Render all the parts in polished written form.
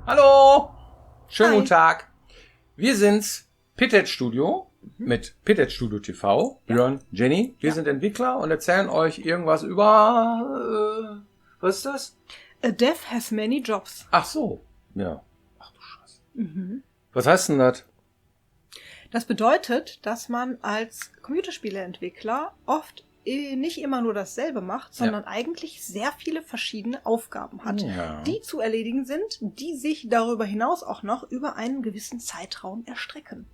Hallo, schönen Hi. guten Tag. Wir sind's, Pitted Studio mit Pitted Studio TV. Björn, Jenny, wir sind Entwickler und erzählen euch irgendwas über, was ist das? A dev has many jobs. Ach so, ja. Ach du Scheiße. Was heißt denn das? Das bedeutet, dass man als Computerspieleentwickler oft nicht immer nur dasselbe macht, sondern eigentlich sehr viele verschiedene Aufgaben hat, Ja. die zu erledigen sind, die sich darüber hinaus auch noch über einen gewissen Zeitraum erstrecken.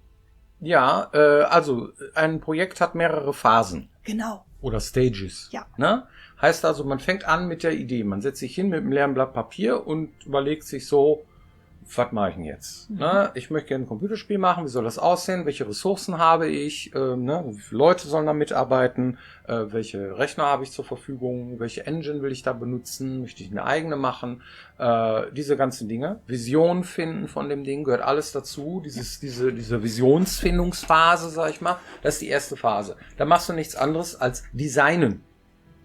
Ja, also ein Projekt hat mehrere Phasen. Genau. Oder Stages. Ja. Ne? Heißt also, man fängt an mit der Idee. Man setzt sich hin mit einem leeren Blatt Papier und überlegt sich so, was mache ich denn jetzt? Ne? Ich möchte gerne ein Computerspiel machen. Wie soll das aussehen? Welche Ressourcen habe ich? Wie viele Leute sollen da mitarbeiten? Welche Rechner habe ich zur Verfügung? Welche Engine will ich da benutzen? Möchte ich eine eigene machen? Diese ganzen Dinge. Vision finden von dem Ding gehört alles dazu. Diese Visionsfindungsphase, sag ich mal, das ist die erste Phase. Da machst du nichts anderes als designen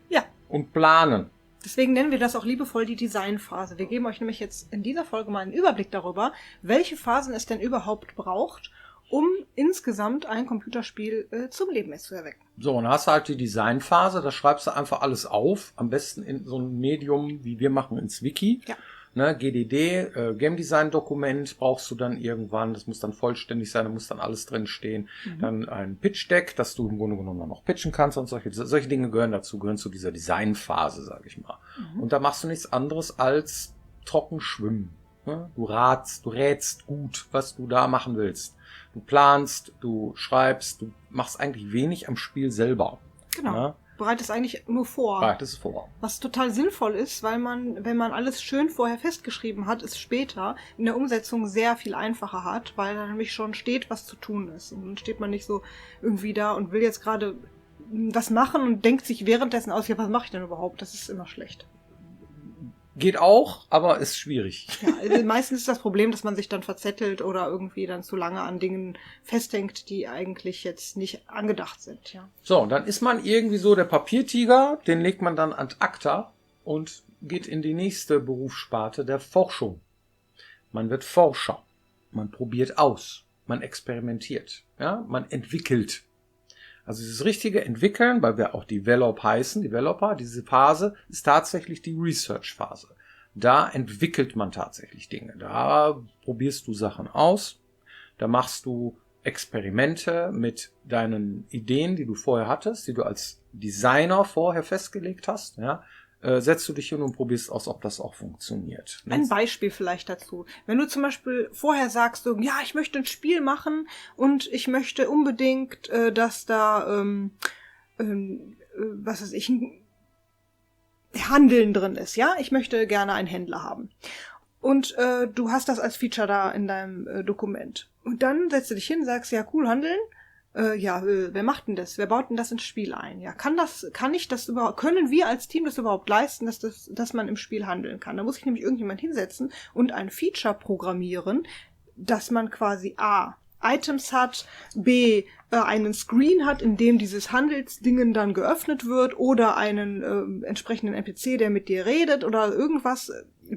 Ja. und planen. Deswegen nennen wir das auch liebevoll die Designphase. Wir geben euch nämlich jetzt in dieser Folge mal einen Überblick darüber, welche Phasen es denn überhaupt braucht, um insgesamt ein Computerspiel zum Leben zu erwecken. So, und dann hast du halt die Designphase, da schreibst du einfach alles auf, am besten in so einem Medium, wie wir machen, ins Wiki. Ja. Ne, GDD, Game Design Dokument brauchst du dann irgendwann, das muss dann vollständig sein, da muss dann alles drin stehen. Dann ein Pitch Deck, dass du im Grunde genommen dann noch pitchen kannst und solche Dinge gehören zu dieser Designphase, sag ich mal. Und da machst du nichts anderes als trocken schwimmen. Ne? Du rätst gut, was du da machen willst. Du planst, du schreibst, du machst eigentlich wenig am Spiel selber. Genau. Ne? Bereitet es eigentlich nur vor. Bereitest es vor. Was total sinnvoll ist, weil man, wenn man alles schön vorher festgeschrieben hat, es später in der Umsetzung sehr viel einfacher hat, weil da nämlich schon steht, was zu tun ist. Und dann steht man nicht so irgendwie da und will jetzt gerade was machen und denkt sich währenddessen aus, ja, was mache ich denn überhaupt? Das ist immer schlecht. Geht auch, aber ist schwierig. Ja, also meistens ist das Problem, dass man sich dann verzettelt oder irgendwie dann zu lange an Dingen festhängt, die eigentlich jetzt nicht angedacht sind, ja. So, und dann ist man irgendwie so der Papiertiger, den legt man dann ad acta und geht in die nächste Berufssparte der Forschung. Man wird Forscher. Man probiert aus. Man experimentiert. Ja, man entwickelt. Also dieses richtige Entwickeln, weil wir auch Developer heißen, diese Phase ist tatsächlich die Research-Phase. Da entwickelt man tatsächlich Dinge. Da probierst du Sachen aus. Da machst du Experimente mit deinen Ideen, die du vorher hattest, die du als Designer vorher festgelegt hast. Ja, setzt du dich hin und probierst aus, ob das auch funktioniert. Ein Beispiel vielleicht dazu. Wenn du zum Beispiel vorher sagst, so, ja, ich möchte ein Spiel machen und ich möchte unbedingt, dass da, was weiß ich, ein Handeln drin ist, ja? Ich möchte gerne einen Händler haben. Und du hast das als Feature da in deinem Dokument. Und dann setzt du dich hin und sagst, ja, cool, handeln. Wer macht denn das? Wer baut denn das ins Spiel ein? Ja, können wir als Team das überhaupt leisten, dass man im Spiel handeln kann? Da muss ich nämlich irgendjemand hinsetzen und ein Feature programmieren, dass man quasi A, Items hat, B, einen Screen hat, in dem dieses Handelsdingen dann geöffnet wird oder einen entsprechenden NPC, der mit dir redet oder irgendwas.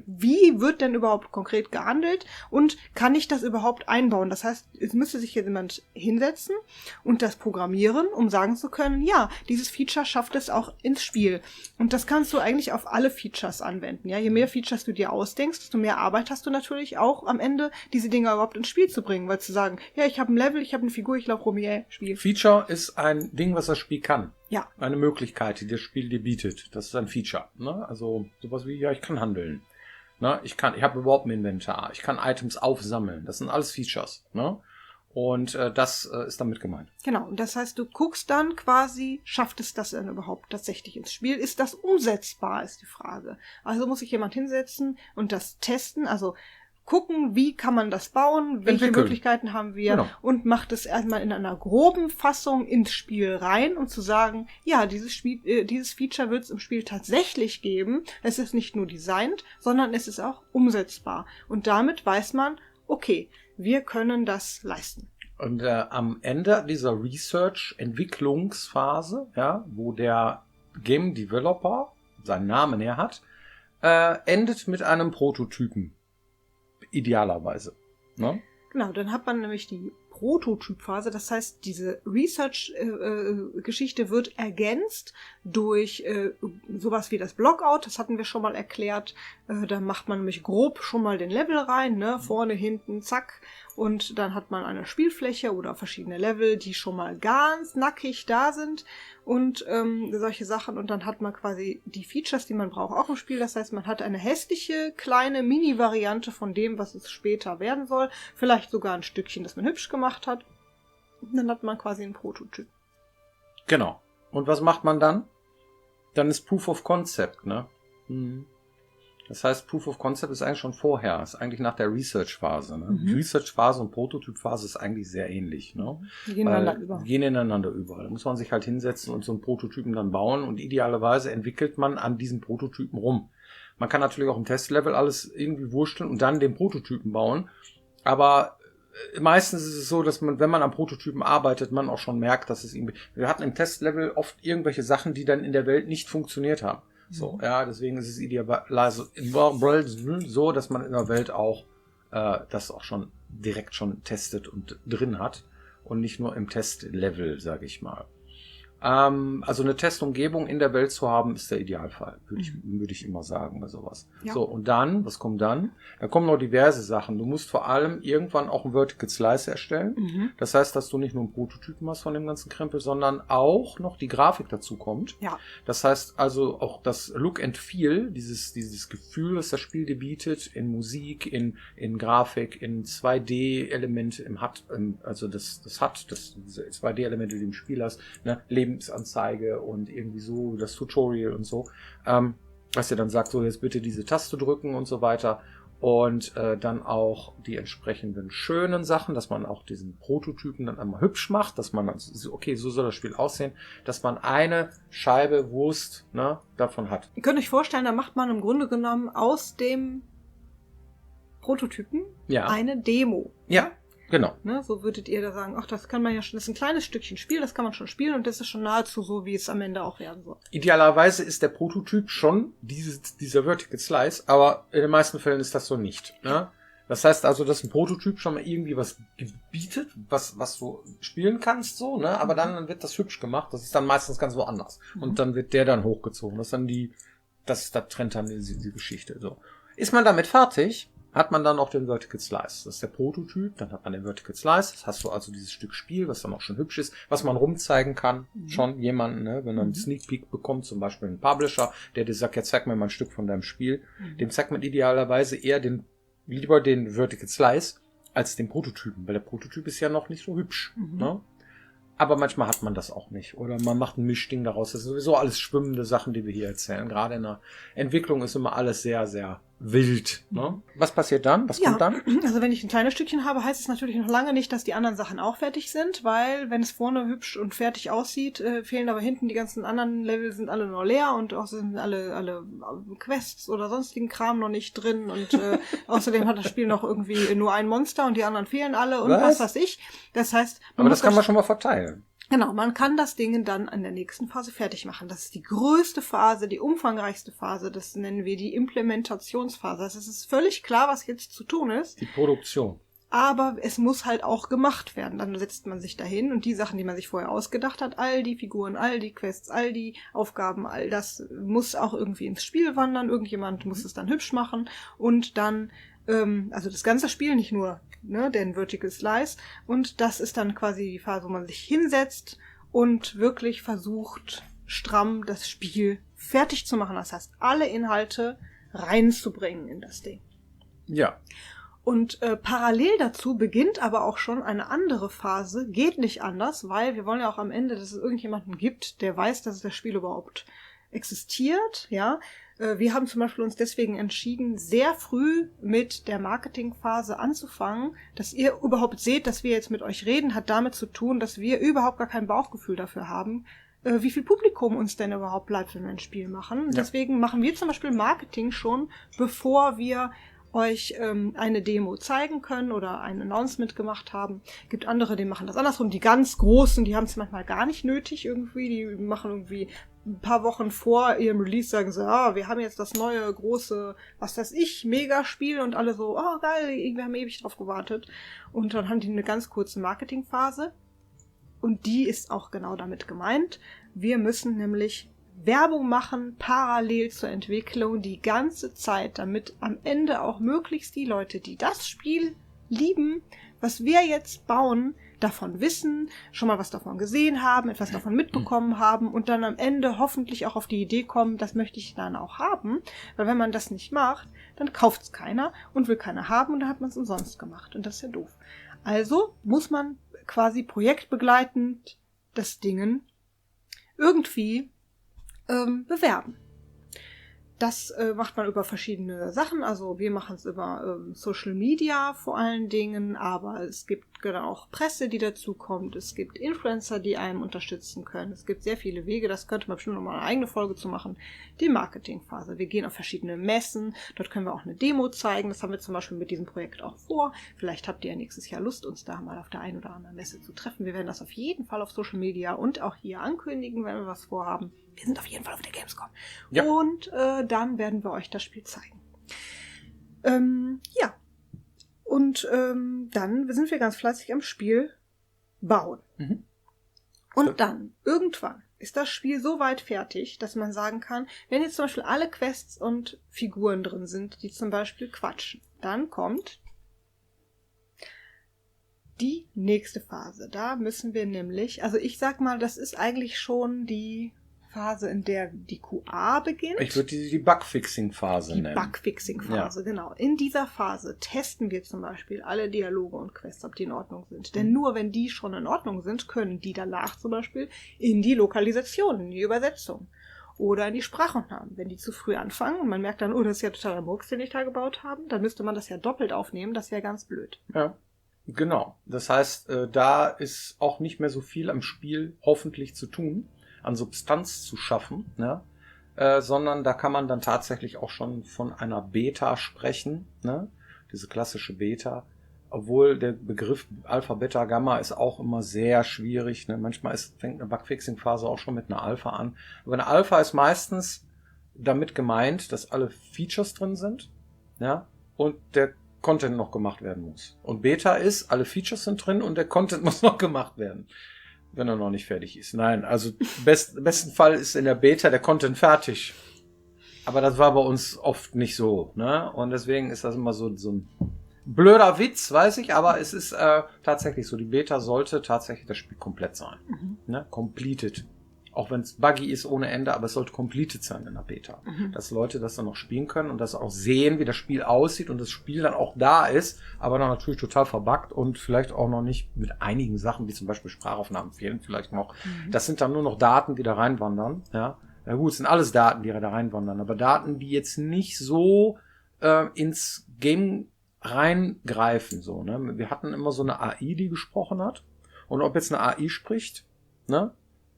Wie wird denn überhaupt konkret gehandelt und kann ich das überhaupt einbauen? Das heißt, es müsste sich jetzt jemand hinsetzen und das programmieren, um sagen zu können, ja, dieses Feature schafft es auch ins Spiel. Und das kannst du eigentlich auf alle Features anwenden. Ja, je mehr Features du dir ausdenkst, desto mehr Arbeit hast du natürlich auch am Ende, diese Dinger überhaupt ins Spiel zu bringen, weil zu sagen, ja, ich habe ein Level, ich habe eine Figur, ich laufe rum, yeah, Spiel. Feature ist ein Ding, was das Spiel kann. Ja. Eine Möglichkeit, die das Spiel dir bietet. Das ist ein Feature. Ne? Also sowas wie, ja, ich kann handeln. Ne? Ich habe überhaupt ein Inventar. Ich kann Items aufsammeln. Das sind alles Features. Ne? Und das ist damit gemeint. Genau. Und das heißt, du guckst dann quasi, schafft es das denn überhaupt tatsächlich ins Spiel? Ist das umsetzbar, ist die Frage. Also muss sich jemand hinsetzen und das testen, also gucken, wie kann man das bauen, welche Möglichkeiten haben wir und macht es erstmal in einer groben Fassung ins Spiel rein, um zu sagen, ja, dieses Feature wird es im Spiel tatsächlich geben. Es ist nicht nur designt, sondern es ist auch umsetzbar. Und damit weiß man, okay, wir können das leisten. Und am Ende dieser Research-Entwicklungsphase, ja, wo der Game Developer seinen Namen her hat, endet mit einem Prototypen. idealerweise. Ne? Genau, dann hat man nämlich die Prototypphase, das heißt, diese Research-Geschichte wird ergänzt durch sowas wie das Blockout, das hatten wir schon mal erklärt. Da macht man nämlich grob schon mal den Level rein, ne? Vorne, hinten, zack. Und dann hat man eine Spielfläche oder verschiedene Level, die schon mal ganz nackig da sind und solche Sachen. Und dann hat man quasi die Features, die man braucht, auch im Spiel. Das heißt, man hat eine hässliche, kleine Mini-Variante von dem, was es später werden soll. Vielleicht sogar ein Stückchen, das man hübsch gemacht hat. Und dann hat man quasi einen Prototyp. Genau. Und was macht man dann? Dann ist Proof of Concept, ne? Mhm. Das heißt, Proof of Concept ist eigentlich schon vorher, ist eigentlich nach der Research-Phase. Ne? Mhm. Research-Phase und Prototyp-Phase ist eigentlich sehr ähnlich. Ne? Die gehen ineinander über. Die gehen ineinander über. Da muss man sich halt hinsetzen und so einen Prototypen dann bauen und idealerweise entwickelt man an diesen Prototypen rum. Man kann natürlich auch im Testlevel alles irgendwie wursteln und dann den Prototypen bauen, aber meistens ist es so, dass man, wenn man am Prototypen arbeitet, man auch schon merkt, dass es irgendwie... Wir hatten im Testlevel oft irgendwelche Sachen, die dann in der Welt nicht funktioniert haben. So, ja, deswegen ist es idealerweise so, dass man in der Welt auch das auch schon direkt schon testet und drin hat und nicht nur im Testlevel, sage ich mal. Also eine Testumgebung in der Welt zu haben, ist der Idealfall, würde ich immer sagen bei sowas. Ja. So, und dann, was kommt dann? Da kommen noch diverse Sachen. Du musst vor allem irgendwann auch ein Vertical Slice erstellen. Mhm. Das heißt, dass du nicht nur einen Prototypen hast von dem ganzen Krempel, sondern auch noch die Grafik dazu kommt. Ja. Das heißt also auch das Look and Feel, dieses Gefühl, das das Spiel dir bietet, in Musik, in Grafik, in 2D-Elemente, im HUD, also das HUD, diese 2D-Elemente, die du im Spiel hast, ne, Lebensanzeige und irgendwie so, das Tutorial und so, was dir dann sagt, so jetzt bitte diese Taste drücken und so weiter und dann auch die entsprechenden schönen Sachen, dass man auch diesen Prototypen dann einmal hübsch macht, dass man, okay, so soll das Spiel aussehen, dass man eine Scheibe Wurst, ne, davon hat. Ihr könnt euch vorstellen, da macht man im Grunde genommen aus dem Prototypen eine Demo. Ja. Genau. Ne, so würdet ihr da sagen, ach, das kann man ja schon, das ist ein kleines Stückchen Spiel, das kann man schon spielen und das ist schon nahezu so, wie es am Ende auch werden soll. Idealerweise ist der Prototyp schon dieser Vertical Slice, aber in den meisten Fällen ist das so nicht. Ne? Das heißt also, dass ein Prototyp schon mal irgendwie was bietet, was du spielen kannst, so, ne? Aber dann wird das hübsch gemacht, das ist dann meistens ganz woanders. Und dann wird der dann hochgezogen. Das trennt dann die Geschichte. So. Ist man damit fertig, hat man dann auch den Vertical Slice. Das ist der Prototyp, dann hat man den Vertical Slice. Das hast du also dieses Stück Spiel, was dann auch schon hübsch ist, was man rumzeigen kann. Schon jemanden, ne? Wenn man einen Sneak Peek bekommt, zum Beispiel einen Publisher, der dir sagt, ja, zeig mir mal ein Stück von deinem Spiel. Dem zeigt man idealerweise eher lieber den Vertical Slice als den Prototypen, weil der Prototyp ist ja noch nicht so hübsch. Ne? Aber manchmal hat man das auch nicht. Oder man macht ein Mischding daraus. Das sind sowieso alles schwimmende Sachen, die wir hier erzählen. Gerade in der Entwicklung ist immer alles sehr, sehr wild. Ne? Was passiert dann? Was kommt dann? Also wenn ich ein kleines Stückchen habe, heißt es natürlich noch lange nicht, dass die anderen Sachen auch fertig sind, weil wenn es vorne hübsch und fertig aussieht, fehlen aber hinten die ganzen anderen Level, sind alle noch leer und auch sind alle Quests oder sonstigen Kram noch nicht drin und außerdem hat das Spiel noch irgendwie nur ein Monster und die anderen fehlen alle und was weiß ich. Das heißt, aber das kann man schon mal verteilen. Genau, man kann das Ding dann in der nächsten Phase fertig machen. Das ist die größte Phase, die umfangreichste Phase, das nennen wir die Implementationsphase. Also es ist völlig klar, was jetzt zu tun ist. Die Produktion. Aber es muss halt auch gemacht werden. Dann setzt man sich dahin und die Sachen, die man sich vorher ausgedacht hat, all die Figuren, all die Quests, all die Aufgaben, all das muss auch irgendwie ins Spiel wandern. Irgendjemand muss es dann hübsch machen und dann, also das ganze Spiel, nicht nur den Vertical Slice. Und das ist dann quasi die Phase, wo man sich hinsetzt und wirklich versucht, stramm das Spiel fertig zu machen. Das heißt, alle Inhalte reinzubringen in das Ding. Ja. Und parallel dazu beginnt aber auch schon eine andere Phase. Geht nicht anders, weil wir wollen ja auch am Ende, dass es irgendjemanden gibt, der weiß, dass das Spiel überhaupt existiert, ja. Wir haben zum Beispiel uns deswegen entschieden, sehr früh mit der Marketingphase anzufangen. Dass ihr überhaupt seht, dass wir jetzt mit euch reden, hat damit zu tun, dass wir überhaupt gar kein Bauchgefühl dafür haben, wie viel Publikum uns denn überhaupt bleibt, wenn wir ein Spiel machen. Ja. Deswegen machen wir zum Beispiel Marketing schon, bevor wir euch eine Demo zeigen können oder ein Announcement gemacht haben. Gibt andere, die machen das andersrum. Die ganz Großen, die haben es manchmal gar nicht nötig irgendwie. Die machen irgendwie ein paar Wochen vor ihrem Release sagen sie, wir haben jetzt das neue, große, was weiß ich, Megaspiel und alle so, geil, wir haben ewig drauf gewartet. Und dann haben die eine ganz kurze Marketingphase und die ist auch genau damit gemeint. Wir müssen nämlich Werbung machen, parallel zur Entwicklung, die ganze Zeit, damit am Ende auch möglichst die Leute, die das Spiel lieben, was wir jetzt bauen, davon wissen, schon mal was davon gesehen haben, etwas davon mitbekommen haben und dann am Ende hoffentlich auch auf die Idee kommen, das möchte ich dann auch haben, weil wenn man das nicht macht, dann kauft es keiner und will keiner haben und dann hat man es umsonst gemacht und das ist ja doof. Also muss man quasi projektbegleitend das Ding irgendwie bewerben. Das macht man über verschiedene Sachen. Also wir machen es über Social Media vor allen Dingen, aber es gibt genau auch Presse, die dazu kommt. Es gibt Influencer, die einem unterstützen können. Es gibt sehr viele Wege. Das könnte man bestimmt noch mal eine eigene Folge zu machen. Die Marketingphase. Wir gehen auf verschiedene Messen. Dort können wir auch eine Demo zeigen. Das haben wir zum Beispiel mit diesem Projekt auch vor. Vielleicht habt ihr ja nächstes Jahr Lust, uns da mal auf der einen oder anderen Messe zu treffen. Wir werden das auf jeden Fall auf Social Media und auch hier ankündigen, wenn wir was vorhaben. Wir sind auf jeden Fall auf der Gamescom. Ja. Und dann werden wir euch das Spiel zeigen. Ja. Und dann sind wir ganz fleißig am Spiel bauen. Mhm. Und dann, irgendwann, ist das Spiel so weit fertig, dass man sagen kann, wenn jetzt zum Beispiel alle Quests und Figuren drin sind, die zum Beispiel quatschen, dann kommt die nächste Phase. Da müssen wir nämlich, also ich sag mal, das ist eigentlich schon die Phase, in der die QA beginnt. Ich würde die Bugfixing-Phase nennen. Die Bugfixing-Phase, genau. In dieser Phase testen wir zum Beispiel alle Dialoge und Quests, ob die in Ordnung sind. Denn nur wenn die schon in Ordnung sind, können die danach zum Beispiel in die Lokalisation, in die Übersetzung oder in die Sprachaufnahmen. Wenn die zu früh anfangen und man merkt dann, das ist ja totaler Murks, den ich da gebaut habe, dann müsste man das ja doppelt aufnehmen. Das wäre ganz blöd. Ja. Genau. Das heißt, da ist auch nicht mehr so viel am Spiel hoffentlich zu tun, an Substanz zu schaffen, ne? Sondern da kann man dann tatsächlich auch schon von einer Beta sprechen, ne? Diese klassische Beta, obwohl der Begriff Alpha, Beta, Gamma ist auch immer sehr schwierig, ne? Manchmal fängt eine Bugfixing-Phase auch schon mit einer Alpha an, aber eine Alpha ist meistens damit gemeint, dass alle Features drin sind, ja, und der Content noch gemacht werden muss. Und Beta ist, alle Features sind drin und der Content muss noch gemacht werden, wenn er noch nicht fertig ist. Nein, also im besten Fall ist in der Beta der Content fertig. Aber das war bei uns oft nicht so, ne? Und deswegen ist das immer so ein blöder Witz, weiß ich, aber es ist tatsächlich so. Die Beta sollte tatsächlich das Spiel komplett sein. Ne? Completed. Auch wenn es buggy ist ohne Ende, aber es sollte completed sein in der Beta. Dass Leute das dann noch spielen können und das auch sehen, wie das Spiel aussieht und das Spiel dann auch da ist, aber dann natürlich total verbuggt und vielleicht auch noch nicht mit einigen Sachen, wie zum Beispiel Sprachaufnahmen fehlen vielleicht noch. Das sind dann nur noch Daten, die da reinwandern. Ja, gut, es sind alles Daten, die da reinwandern, aber Daten, die jetzt nicht so ins Game reingreifen. So, ne? Wir hatten immer so eine AI, die gesprochen hat. Und ob jetzt eine AI spricht, ne?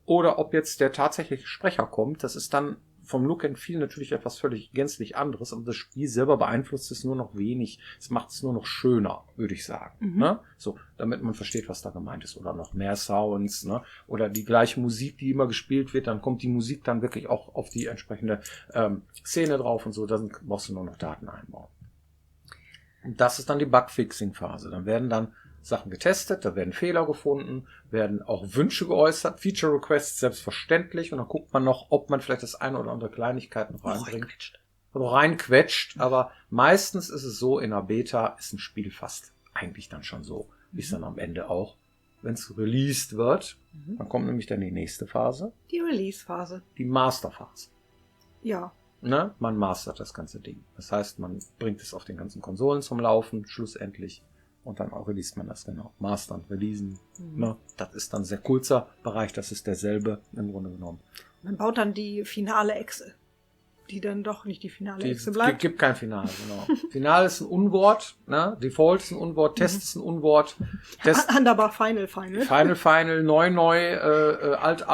Oder ob jetzt der tatsächliche Sprecher kommt, das ist dann vom Look and Feel natürlich etwas völlig gänzlich anderes, aber das Spiel selber beeinflusst es nur noch wenig. Es macht es nur noch schöner, würde ich sagen. Ne? So, damit man versteht, was da gemeint ist. Oder noch mehr Sounds, ne? Oder die gleiche Musik, die immer gespielt wird, dann kommt die Musik dann wirklich auch auf die entsprechende Szene drauf und so, dann brauchst du nur noch Daten einbauen. Und das ist dann die Bugfixing-Phase. Dann werden dann Sachen getestet, da werden Fehler gefunden, werden auch Wünsche geäußert, Feature Requests selbstverständlich und dann guckt man noch, ob man vielleicht das eine oder andere Kleinigkeit noch reinbringt. Reinquetscht, aber meistens ist es so, in der Beta ist ein Spiel fast eigentlich dann schon so, wie es dann am Ende auch, wenn es released wird, dann kommt nämlich dann die nächste Phase. Die Release-Phase. Die Master-Phase. Ja. Ne? Man mastert das ganze Ding. Das heißt, man bringt es auf den ganzen Konsolen zum Laufen, schlussendlich. Und dann auch release man das, genau. Mastern, releasen. Ne? Das ist dann ein sehr kurzer Bereich, das ist derselbe im Grunde genommen. Man baut dann die finale Echse, die dann doch nicht die finale Echse bleibt. Es gibt kein Finale, genau. Final ist ein Unwort, ne? Default ist ein Unwort, Test ist ein Unwort. Aber Final. Final, neu, alt,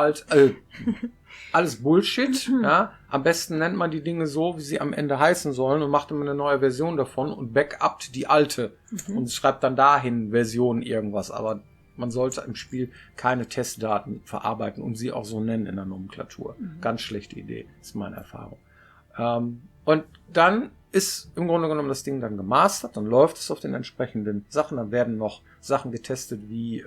alles Bullshit. Ja? Am besten nennt man die Dinge so, wie sie am Ende heißen sollen und macht immer eine neue Version davon und backupt die alte und schreibt dann dahin Version irgendwas. Aber man sollte im Spiel keine Testdaten verarbeiten und sie auch so nennen in der Nomenklatur. Ganz schlechte Idee, ist meine Erfahrung. Und dann ist im Grunde genommen das Ding dann gemastert, dann läuft es auf den entsprechenden Sachen, dann werden noch Sachen getestet, wie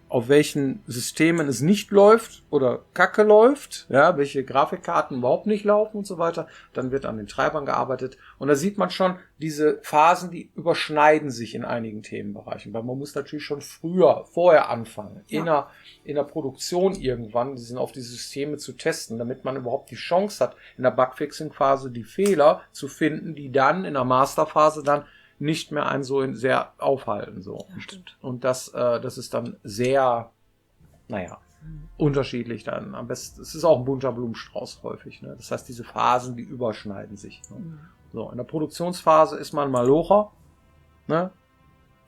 auf welchen Systemen es nicht läuft oder Kacke läuft, ja, welche Grafikkarten überhaupt nicht laufen und so weiter. Dann wird an den Treibern gearbeitet und da sieht man schon, diese Phasen, die überschneiden sich in einigen Themenbereichen, weil man muss natürlich schon vorher anfangen, in der Produktion irgendwann, auf die Systeme zu testen, damit man überhaupt die Chance hat, in der Bugfixing-Phase die Fehler zu finden, die dann in der Masterphase dann nicht mehr einen so sehr aufhalten. So. Ja, stimmt. Und das ist dann sehr, unterschiedlich dann. Am besten, es ist auch ein bunter Blumenstrauß häufig. Ne? Das heißt, diese Phasen, die überschneiden sich. Ne? So, in der Produktionsphase ist man Malocher, ne?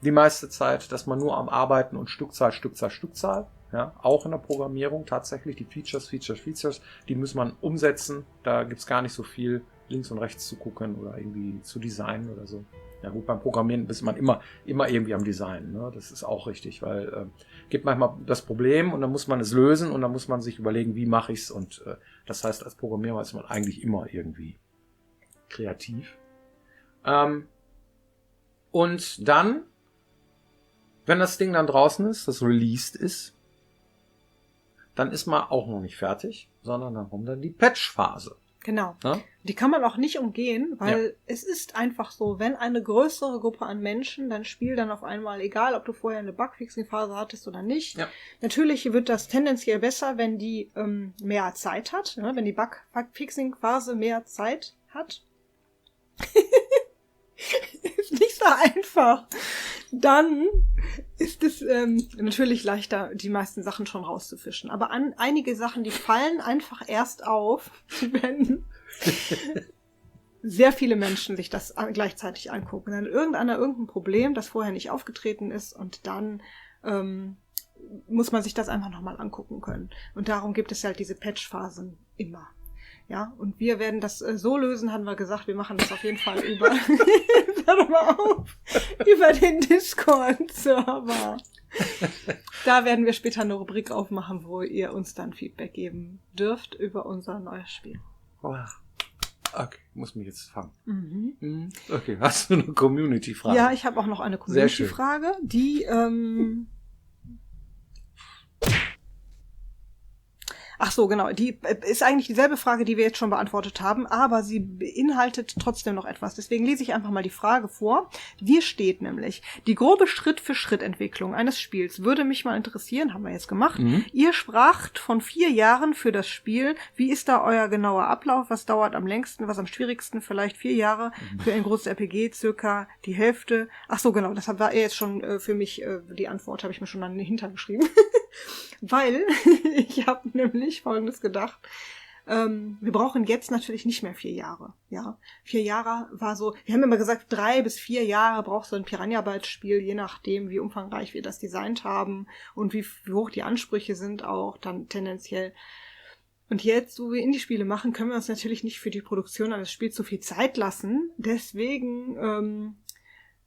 Die meiste Zeit, dass man nur am Arbeiten und Stückzahl. Ja? Auch in der Programmierung tatsächlich. Die Features, die muss man umsetzen. Da gibt's gar nicht so viel links und rechts zu gucken oder irgendwie zu designen oder so. Ja gut, beim Programmieren ist man immer irgendwie am Design. Ne? Das ist auch richtig, weil gibt manchmal das Problem und dann muss man es lösen und dann muss man sich überlegen, wie mache ich's. Und das heißt, als Programmierer ist man eigentlich immer irgendwie kreativ. Und dann, wenn das Ding dann draußen ist, das released ist, dann ist man auch noch nicht fertig, sondern dann kommt dann die Patch-Phase. Genau. Ja? Die kann man auch nicht umgehen, weil es ist einfach so, wenn eine größere Gruppe an Menschen dein Spiel dann auf einmal, egal ob du vorher eine Bugfixing-Phase hattest oder nicht, natürlich wird das tendenziell besser, wenn die mehr Zeit hat, ne? Wenn die Bugfixing-Phase mehr Zeit hat. Ist nicht so einfach. Dann ist es natürlich leichter, die meisten Sachen schon rauszufischen. Aber einige Sachen, die fallen einfach erst auf, wenn sehr viele Menschen sich das gleichzeitig angucken. Dann irgendein Problem, das vorher nicht aufgetreten ist, und dann muss man sich das einfach nochmal angucken können. Und darum gibt es halt diese Patch-Phasen immer. Ja, und wir werden das so lösen, haben wir gesagt, wir machen das auf jeden Fall über den Discord-Server. Da werden wir später eine Rubrik aufmachen, wo ihr uns dann Feedback geben dürft über unser neues Spiel. Okay, muss mich jetzt fangen. Okay, hast du eine Community-Frage? Ja, ich habe auch noch eine Community-Frage, die ach so, genau. Die ist eigentlich dieselbe Frage, die wir jetzt schon beantwortet haben, aber sie beinhaltet trotzdem noch etwas. Deswegen lese ich einfach mal die Frage vor. Hier steht nämlich: Die grobe Schritt-für-Schritt-Entwicklung eines Spiels würde mich mal interessieren, haben wir jetzt gemacht. Ihr spracht von 4 Jahren für das Spiel. Wie ist da euer genauer Ablauf? Was dauert am längsten, was am schwierigsten? Vielleicht 4 Jahre für ein großes RPG, circa die Hälfte. Ach so, genau, das war jetzt schon für mich, die Antwort habe ich mir schon an den Hintern geschrieben. Weil ich habe nämlich Folgendes gedacht. Wir brauchen jetzt natürlich nicht mehr 4 Jahre. Ja, 4 Jahre war so, wir haben immer gesagt, 3 bis 4 Jahre braucht so ein Piranha-Bytes-Spiel, je nachdem, wie umfangreich wir das designt haben und wie hoch die Ansprüche sind auch dann tendenziell. Und jetzt, wo wir Indie-Spiele machen, können wir uns natürlich nicht für die Produktion eines Spiels so viel Zeit lassen. Deswegen,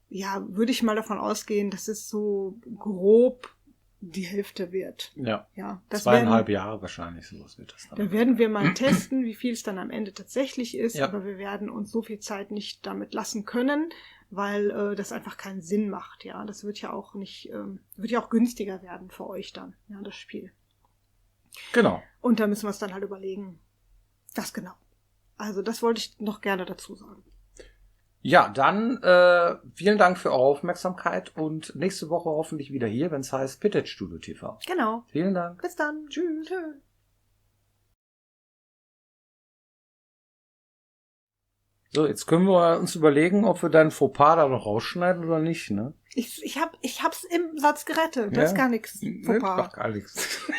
würde ich mal davon ausgehen, dass es so grob die Hälfte wird. Ja. Das 2,5 Jahre wahrscheinlich, sowas wird das dann. Da werden wir mal testen, wie viel es dann am Ende tatsächlich ist, aber wir werden uns so viel Zeit nicht damit lassen können, weil das einfach keinen Sinn macht. Ja, das wird ja auch nicht, wird ja auch günstiger werden für euch dann, ja, das Spiel. Genau. Und da müssen wir es dann halt überlegen. Das genau. Also das wollte ich noch gerne dazu sagen. Ja, dann vielen Dank für eure Aufmerksamkeit und nächste Woche hoffentlich wieder hier, wenn es heißt Pitted Studio TV. Genau. Vielen Dank. Bis dann. Tschüss. So, jetzt können wir uns überlegen, ob wir deinen Fauxpas da noch rausschneiden oder nicht, ne? Ich hab's im Satz gerettet. Das ist gar nichts. Fauxpas. Gar nichts.